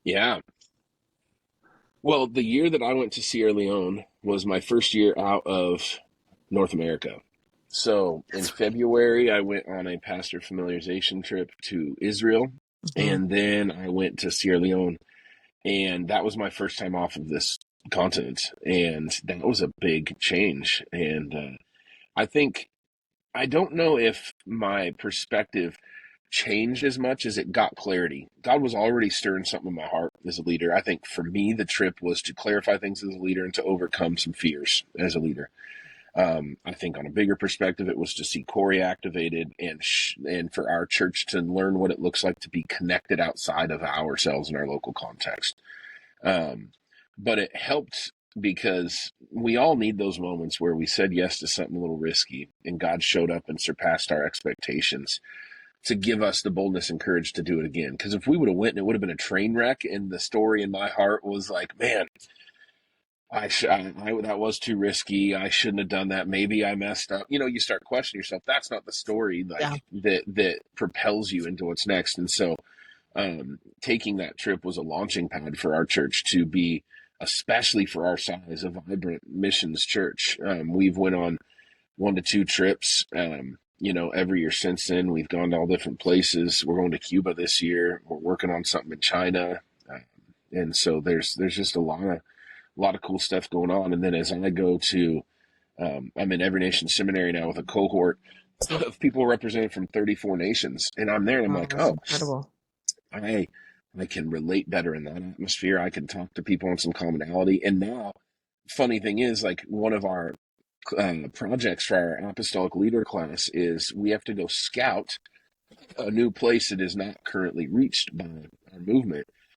Yeah. Well, the year that I went to Sierra Leone was my first year out of North America. So in That's February, I went on a pastor familiarization trip to Israel, hmm and then I went to Sierra Leone, and that was my first time off of this continent, and that was a big change. And I think I don't know if my perspective changed as much as it got clarity. God was already stirring something in my heart as a leader. I think for me, the trip was to clarify things as a leader and to overcome some fears as a leader. I think on a bigger perspective, it was to see Corey activated and for our church to learn what it looks like to be connected outside of ourselves in our local context. Um, but it helped because we all need those moments where we said yes to something a little risky and God showed up and surpassed our expectations to give us the boldness and courage to do it again. Because if we would have went and it would have been a train wreck, and the story in my heart was like, man, that was too risky. I shouldn't have done that. Maybe I messed up. You start questioning yourself. That's not the story yeah. like that propels you into what's next. And so, taking that trip was a launching pad for our church to be, especially for our size, a vibrant missions church. We've went on 1 to 2 trips, every year since then. We've gone to all different places. We're going to Cuba this year. We're working on something in China, and so there's just a lot of cool stuff going on. And then as I go to, I'm in Every Nation Seminary now with a cohort of people representing from 34 nations, and I'm there, and I'm Oh, like, that's oh, incredible. I I can relate better in that atmosphere. I can talk to people on some commonality. And now, funny thing is, like one of our projects for our apostolic leader class is we have to go scout a new place that is not currently reached by our movement.